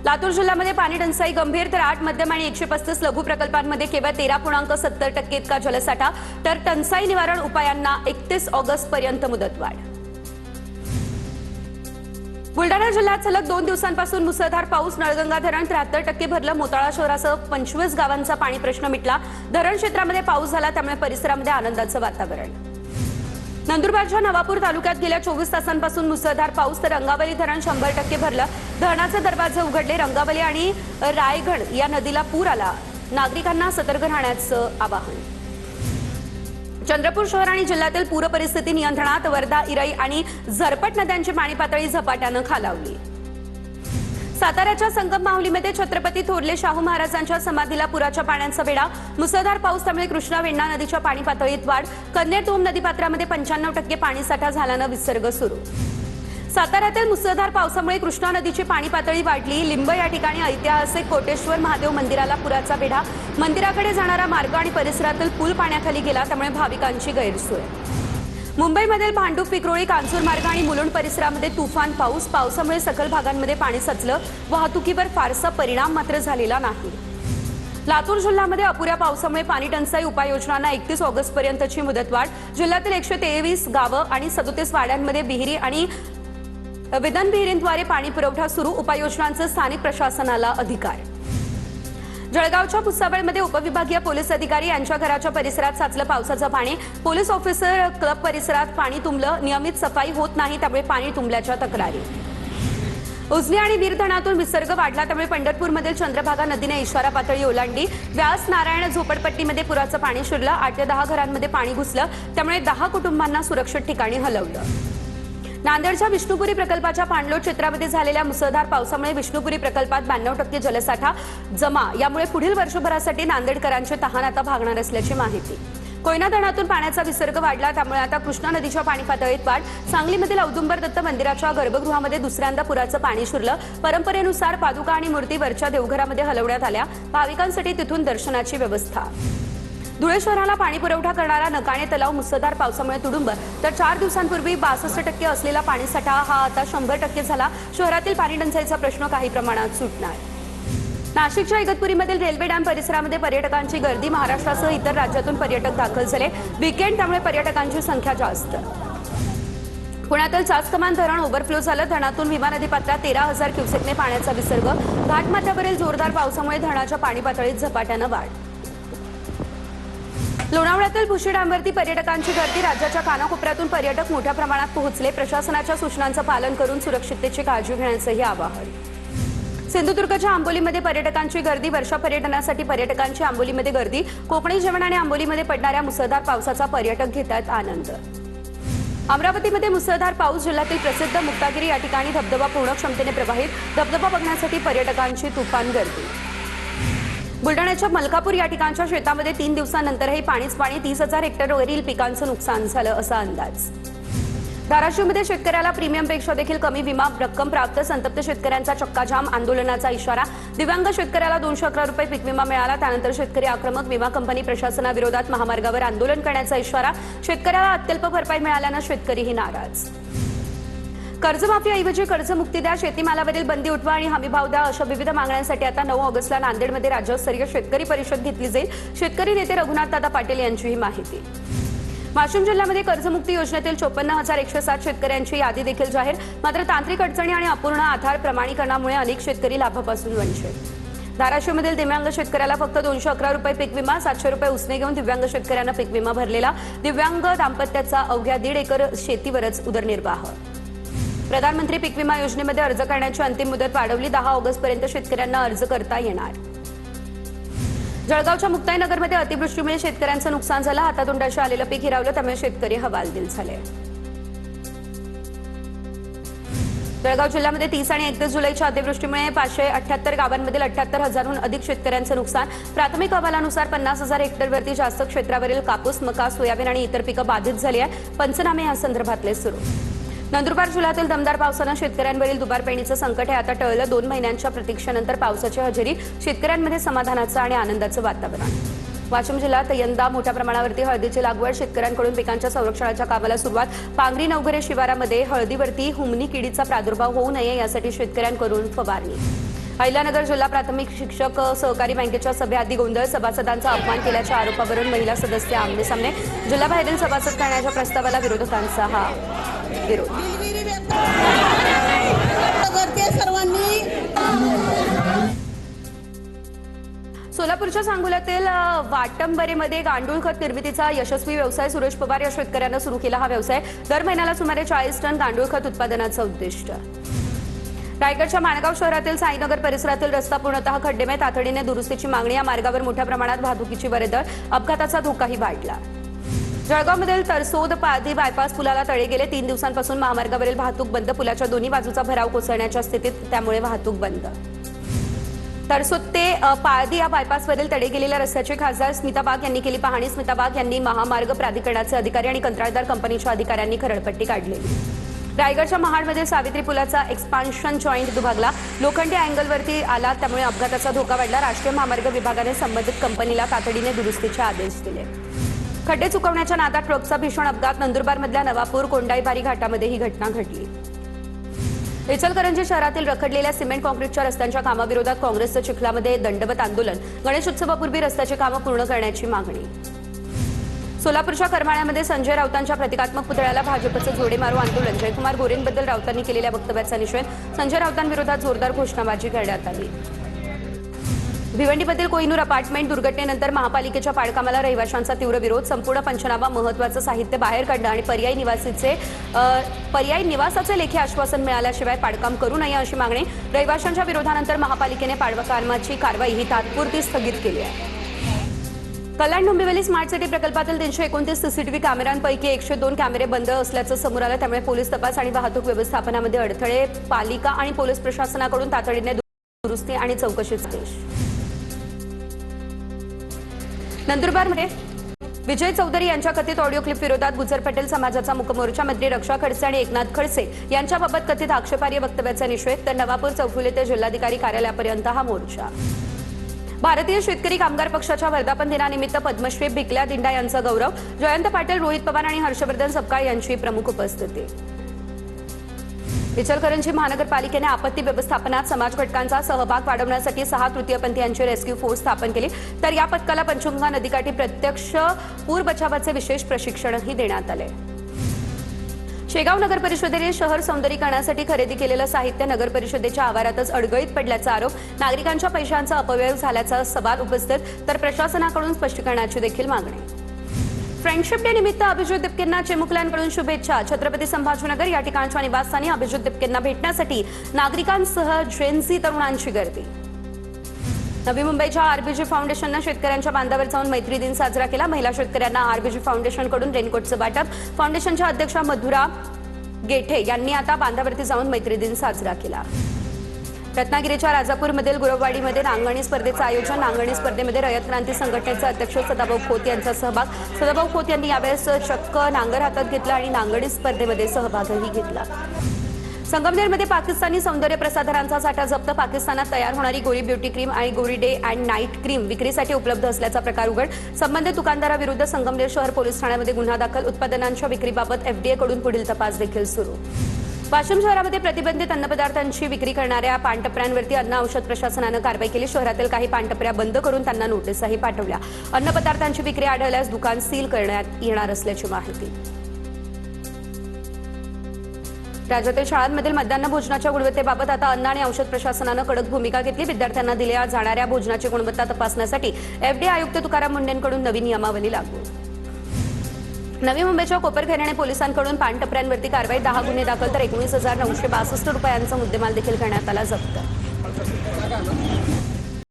लातूर जिल्ह्यामध्ये पाणी टंचाई गंभीर, तर 8 मध्यम आणि 135 लघु प्रकल्पांमध्ये केवळ 13.70% इतका जलसाठा, तर टंचाई निवारण उपायांना 31 ऑगस्ट पर्यंत मुदतवाढ। बुलढाणा जिल्ह्यात सलग 2 दिवसांपासून मुसळधार पाऊस, नळगंगा धरण 73% भरलं, मोताळा शहरासह 25 गावांचा पाणी प्रश्न मिटला, धरण क्षेत्रामध्ये पाऊस झाला त्यामुळे परिसरामध्ये आनंदाचं वातावरण। नंदुरबारच्या नवापूर तालुक्यात गेल्या 24 तासांपासून मुसळधार पाऊस, तर रंगावली धरण 100% भरलं, धरणाचे दरवाजे उघडले, रंगावली आणि रायगड या नदीला पूर आला, नागरिकांना सतर्क राहण्याचं आवाहन। चंद्रपूर शहर आणि जिल्ह्यातील पूर परिस्थिती नियंत्रणात, वर्धा, इराई आणि झरपट नद्यांची पाणी पातळी झपाट्यानं खालावली। साताऱ्याच्या संगम माहुलीमध्ये छत्रपती थोरले शाहू महाराजांच्या समाधीला पुराच्या पाण्याचा वेढा, मुसळधार पाऊस त्यामुळे कृष्णा वेण्णा नदीच्या पाणी पातळीत वाढ, कन्हेर नदीपात्रामध्ये 95% पाणीसाठा झाल्यानं विसर्ग सुरू। साताऱ्यातील मुसळधार पावसामुळे कृष्णा नदीची पाणी पातळी वाढली, लिंब या ठिकाणी ऐतिहासिक कोटेश्वर महादेव मंदिराला पुराचा वेढा, मंदिराकडे जाणारा मार्ग आणि परिसरातील पूल पाण्याखाली गेला त्यामुळे भाविकांची गैरसोय। मुंबईमधील भांडूप, विक्रोळी, कांजूर मार्ग आणि मुलुंड परिसरामध्ये तुफान पाऊस, पावसामुळे सखल भागांमध्ये पाणी साचलं, वाहतुकीवर फारसा परिणाम मात्र झालेला नाही। लातूर जिल्ह्यामध्ये अपुऱ्या पावसामुळे पाणी टंचाई उपाययोजनांना 31 ऑगस्ट पर्यंतची मुदतवाढ, जिल्ह्यातील 123 गावं आणि 37 वाड्यांमध्ये विहिरी आणि विदन विहिरींद्वारे पाणी पुरवठा सुरू, उपाययोजनांचे स्थानिक प्रशासनाला अधिकार। जळगावच्या भुसावळमध्ये उपविभागीय पोलीस अधिकारी यांच्या घराच्या परिसरात साचलं पावसाचं पाणी, पोलीस ऑफिसर क्लब परिसरात पाणी तुंबलं, नियमित सफाई होत नाही त्यामुळे पाणी तुंबल्याच्या तक्रारी। उजनी आणि वीर धरणातून विसर्ग वाढला त्यामुळे पंढरपूरमधील चंद्रभागा नदीने इशारा पातळी ओलांडली, व्यास नारायण झोपडपट्टीमध्ये पुराचं पाणी शिरलं, 8 ते 10 घरांमध्ये पाणी घुसलं त्यामुळे 10 कुटुंबांना सुरक्षित ठिकाणी हलवलं। नांदेडच्या विष्णुपुरी प्रकल्पाच्या पाणलोट क्षेत्रामध्ये झालेल्या मुसळधार पावसामुळे विष्णुपुरी प्रकल्पात 92% जलसाठा जमा, यामुळे पुढील वर्षभरासाठी नांदेडकरांची तहान आता भागणार असल्याची माहिती। कोयना धरणातून पाण्याचा विसर्ग वाढला त्यामुळे आता कृष्णा नदीच्या पाणी पातळीत वाढ, सांगलीमधील औदुंबर दत्त मंदिराच्या गर्भगृहामध्ये दुसऱ्यांदा पुराचं पाणी शिरलं, परंपरेनुसार पादुका आणि मूर्ती वरच्या देवघरामध्ये हलवण्यात आल्या, भाविकांसाठी तिथून दर्शनाची व्यवस्था। धुळे शहराला पाणी पुरवठा करणारा नकाणे तलाव मुसळधार पावसामुळे तुडुंब, तर 4 दिवसांपूर्वी 62% असलेला पाणीसाठा हा आता 100% झाला, शहरातील पाणी टंचाईचा प्रश्न काही प्रमाणात सुटणार। नाशिकच्या इगतपुरीमधील रेल्वे डॅम परिसरामध्ये पर्यटकांची गर्दी, महाराष्ट्रासह इतर राज्यातून पर्यटक दाखल झाले, वीकेंड त्यामुळे पर्यटकांची संख्या जास्त। पुण्यातील चासकमान धरण ओव्हरफ्लो झालं, धरणातून भीमा नदीपात्रात 13,000 क्युसेकने पाण्याचा विसर्ग, घाटमाथ्यावरील जोरदार पावसामुळे धरणाच्या पाणी पातळीत झपाट्यानं वाढ। लोणावळ्यातील भुशी डॅमवरती पर्यटकांची गर्दी, राज्याच्या कानाकोपऱ्यातून पर्यटक मोठ्या प्रमाणात पोहोचले, प्रशासनाच्या सूचनांचं पालन करून सुरक्षिततेची काळजी घेण्याचंही आवाहन। सिंधुदुर्गच्या आंबोलीमध्ये पर्यटकांची गर्दी, वर्षा पर्यटनासाठी पर्यटकांची आंबोलीमध्ये गर्दी, कोकणी जेवण आणि आंबोलीमध्ये पडणाऱ्या मुसळधार पावसाचा पर्यटक घेतात आनंद। अमरावतीमध्ये मुसळधार पाऊस, जिल्ह्यातील प्रसिद्ध मुक्तागिरी या ठिकाणी धबधबा पूर्ण क्षमतेने प्रवाहित, धबधबा बघण्यासाठी पर्यटकांची तुफान गर्दी। बुलढाण्याच्या मलकापूर या ठिकाणच्या शेतामध्ये 3 दिवसांनंतरही पाणीच पाणी, 30,000 हेक्टरवरील पिकांचं नुकसान झालं असा अंदाज। धाराशिवमध्ये शेतकऱ्याला प्रीमियमपेक्षा देखील कमी विमा रक्कम प्राप्त, संतप्त शेतकऱ्यांचा चक्काजाम, आंदोलनाचा इशारा, दिव्यांग शेतकऱ्याला 211 रुपये पीक विमा मिळाला, त्यानंतर शेतकरी आक्रमक, विमा कंपनी प्रशासनाविरोधात महामार्गावर आंदोलन करण्याचा इशारा, शेतकऱ्याला अत्यल्प भरपाई मिळाल्यानं शेतकरीही नाराज। कर्जमाफीऐवजी कर्जमुक्ती द्या, शेतीमालावरील बंदी उठवा आणि हमीभाव द्या अशा विविध मागण्यांसाठी आता 9 ऑगस्टला नांदेडमध्ये राज्यस्तरीय शेतकरी परिषद घेतली जाईल, शेतकरी नेते रघुनाथदादा पाटील यांची ही माहिती। वाशिम जिल्ह्यामध्ये कर्जमुक्ती योजनेतील 54,107 शेतकऱ्यांची यादी देखील जाहीर, मात्र तांत्रिक अडचणी आणि अपूर्ण आधार प्रमाणीकरणामुळे अनेक शेतकरी लाभापासून वंचित। धाराशिवमधील दिव्यांग शेतकऱ्याला फक्त 211 रुपये पीक विमा, 700 रुपये उसने घेऊन दिव्यांग शेतकऱ्यांना पीक विमा भरलेला, दिव्यांग दाम्पत्याचा अवघ्या 1.5 एकर शेतीवरच उदरनिर्वाह। प्रधानमंत्री पीक विमा योजनेमध्ये अर्ज करण्याची अंतिम मुदत वाढवली, 10 ऑगस्टपर्यंत शेतकऱ्यांना अर्ज करता येणार। जळगावच्या मुक्ताईनगरमध्ये अतिवृष्टीमुळे शेतकऱ्यांचं नुकसान झालं, हातातोंडाशी आलेलं पीक हिरावलं त्यामुळे शेतकरी हवालदिल झाले। जळगाव जिल्ह्यामध्ये 30 आणि 31 जुलैच्या अतिवृष्टीमुळे 578 गावांमधील 78,000हून अधिक शेतकऱ्यांचं नुकसान, प्राथमिक अहवालानुसार 50,000 हेक्टरवरती जास्त क्षेत्रावरील कापूस, मका, सोयाबीन आणि इतर पिकं बाधित झाली आहे, पंचनामे या संदर्भातले सुरू। नंदुरबार जिल्ह्यातील दमदार पावसानं शेतकऱ्यांवरील दुबार पेरणीचं संकट हे आता टळलं, 2 महिन्यांच्या प्रतीक्षेनंतर पावसाची हजेरी, शेतकऱ्यांमध्ये समाधानाचं आणि आनंदाचं वातावरण। वाशिम जिल्ह्यात यंदा मोठ्या प्रमाणावरती हळदीची लागवड, शेतकऱ्यांकडून पिकांच्या संरक्षणाच्या कामाला सुरुवात, पांगरी नवघरे शिवारामध्ये हळदीवरती हुमणी किडीचा प्रादुर्भाव होऊ नये यासाठी शेतकऱ्यांकडून फवारणी। अहिल्यानगर जिल्हा प्राथमिक शिक्षक सहकारी बँकेच्या सभेआधी गोंधळ, सभासदांचा अपमान केल्याच्या आरोपावरून महिला सदस्य आमने-सामने, जिल्हाबाहेरील सभासद करण्याच्या प्रस्तावाला विरोधकांचा हा विरोध. सोलापूरच्या सांगोल्यातील वाटंबरेमध्ये गांडूळ खत निर्मितीचा यशस्वी व्यवसाय सुरेश पवार या शेतकऱ्यानं सुरू केला. हा व्यवसाय दर महिन्याला सुमारे 40 टन गांडूळ खत उत्पादनाचं उद्दिष्ट. रायगडच्या माणगाव शहरातील साईनगर परिसरातील रस्ता पूर्णतः खड्डेमय, तातडीने दुरुस्तीची मागणी. या मार्गावर मोठ्या प्रमाणात वाहतुकीची वर्दळ, अपघाताचा धोकाही वाढला. जळगावमधील तरसोद पारधी बायपास पुलाला तडे गेले. 3 दिवसांपासून महामार्गावरील वाहतूक बंद. पुलाच्या दोन्ही बाजूचा भराव कोसळण्याच्या स्थितीत, त्यामुळे वाहतूक बंद. तरसोद ते पारधी या बायपासवरील तडे गेलेल्या रस्त्याची खासदार स्मिता वाघ यांनी केली पाहणी. स्मिता वाघ यांनी महामार्ग प्राधिकरणाचे अधिकारी आणि कंत्राटदार कंपनीच्या अधिकाऱ्यांनी खरडपट्टी काढलेली. रायगडच्या महाडमध्ये सावित्री पुलाचा एक्सपान्शन जॉईंट दुभागला, लोखंडी अँगलवरती आला, त्यामुळे अपघाताचा धोका वाढला. राष्ट्रीय महामार्ग विभागाने संबंधित कंपनीला तातडीने दुरुस्तीचे आदेश दिले. खड्डे चुकवण्याच्या नादात ट्रकचा भीषण अपघात. नंदुरबारमधल्या नवापूर कोंडाईबारी घाटामध्ये ही घटना घडली. इचलकरंजी शहरातील रखडलेल्या सिमेंट काँक्रीटच्या रस्त्यांच्या कामाविरोधात काँग्रेसचं चिखलामध्ये दंडवत आंदोलन. गणेशोत्सवापूर्वी रस्त्याची कामं पूर्ण करण्याची मागणी. सोलापूरच्या करमाळ्यामध्ये संजय राऊतांच्या प्रतिकात्मक पुतळ्याला भाजपचं जोडे मारो आंदोलन. जयकुमार गोरेंबद्दल राऊतांनी केलेल्या वक्तव्याचा निषेध. संजय राऊतांविरोधात जोरदार घोषणाबाजी करण्यात आली. भिवंडीमधील कोहिनूर अपार्टमेंट दुर्घटनेनंतर महापालिकेच्या पाडकामाला रहिवाशांचा तीव्र विरोध. संपूर्ण पंचनामा, महत्त्वाचं साहित्य बाहेर काढणं आणि पर्यायी निवासाचे लेखी आश्वासन मिळाल्याशिवाय पाडकाम करू नये अशी मागणी. रहिवाशांच्या विरोधानंतर महापालिकेने पाडकामाची कारवाई ही तात्पुरती स्थगित केली आहे. कल्याण डोंबिवली स्मार्ट सिटी प्रकल्पातील 329 सीसीटीव्ही कॅमेऱ्यांपैकी 102 कॅमेरे बंद असल्याचं समोर आलं. त्यामुळे पोलीस तपास आणि वाहतूक व्यवस्थापनामध्ये अडथळे. पालिका आणि पोलीस प्रशासनाकडून तातडीने दुरुस्ती आणि चौकशीचे आदेश. नंदुरबारमध्ये विजय चौधरी यांच्या कथित ऑडिओ क्लिप विरोधात गुजर पटेल समाजाचा मुकमोर्चा. मंत्री रक्षा खडसे आणि एकनाथ खडसे यांच्याबाबत कथित आक्षेपार्ह वक्तव्याचा निषेध. तर नवापूर चौफुली ते जिल्हाधिकारी कार्यालयापर्यंत हा मोर्चा. भारतीय शेतकरी कामगार पक्षाच्या वर्धापन दिनानिमित्त पद्मश्री भिकल्या दिंडा यांचा गौरव. जयंत पाटील, रोहित पवार आणि हर्षवर्धन सपकाळ यांची प्रमुख उपस्थिती. इचलकरंजी महानगरपालिकेने आपत्ती व्यवस्थापनात समाज घटकांचा सहभाग वाढवण्यासाठी 6 तृतीयपंथीयांची रेस्क्यू फोर्स स्थापन केली. तर या पथकाला पंचगंगा नदीकाठी प्रत्यक्ष पूर बचावाचे विशेष प्रशिक्षणही देण्यात आले. शेगाव नगर परिषदेने शहर सौंदर्यीकरणासाठी खरेदी केलेलं साहित्य नगर परिषदेच्या आवारातच अडगळीत पडल्याचा आरोप. नागरिकांच्या पैशांचा अपव्यय झाल्याचा सवाल उपस्थित. तर प्रशासनाकडून स्पष्टीकरणाची देखील मागणी. फ्रेंडशिप डे निमित्त अभिजित दिपकेंना चिमुकल्यांकडून शुभेच्छा. छत्रपती संभाजीनगर या ठिकाणच्या निवासस्थानी अभिजित दिपकेंना भेटण्यासाठी नागरिकांसह जेनझी तरुणांची गर्दी. नवी मुंबईच्या आरबीजी फाउंडेशननं शेतकऱ्यांच्या बांधावर जाऊन मैत्री दिन साजरा केला. महिला शेतकऱ्यांना आरबीजी फाउंडेशनकडून रेनकोटचं वाटप. फाउंडेशनच्या अध्यक्षा मधुरा गेठे यांनी आता बांधावरती जाऊन मैत्री दिन साजरा केला. रत्नागिरीच्या राजापूरमधील गुरववाडीमध्ये नांगणी स्पर्धेचं आयोजन. नांगणी स्पर्धेमध्ये रयत क्रांती संघटनेचे अध्यक्ष सदाभाऊ खोत यांचा सहभाग. सदाभाऊ खोत यांनी यावेळेस चक्क नांगर हातात घेतला आणि नांगणी स्पर्धेमध्ये सहभागही घेतला. संगमनेरमध्ये पाकिस्तानी सौंदर्य प्रसाधनांचा साठा जप्त. पाकिस्तानात तयार होणारी गोरी ब्युटी क्रीम आणि गोरी डे अँड नाईट क्रीम विक्रीसाठी उपलब्ध असल्याचा प्रकार उघड. संबंधित दुकानदाराविरुद्ध संगमनेर शहर पोलीस ठाण्यामध्ये गुन्हा दाखल. उत्पादनांच्या विक्रीबाबत एफडीए कडून पुढील तपास देखील सुरू. वाशिम शहरामध्ये प्रतिबंधित अन्नपदार्थांची विक्री करणाऱ्या पानटपऱ्यांवरती अन्न औषध प्रशासनानं कारवाई केली. शहरातील काही पानटपऱ्या बंद करून त्यांना नोटीसही पाठवल्या. अन्नपदार्थांची विक्री आढळल्यास दुकान सील करण्यात येणार असल्याची माहिती. राज्यातील शाळांमधील मध्यान्ह भोजनाच्या गुणवत्तेबाबत आता अन्न आणि औषध प्रशासनानं कडक भूमिका घेतली. विद्यार्थ्यांना दिल्या जाणाऱ्या भोजनाची गुणवत्ता तपासण्यासाठी एफडीए आयुक्त तुकाराम मुंडेंकडून नवी नियमावली लागू. नवी मुंबईच्या कोपरखैरणे पोलिसांकडून पानटपऱ्यांवरती कारवाई. 10 गुन्हे दाखल तर 19,962 रुपयांचा मुद्देमाल देखील करण्यात आला जप्त.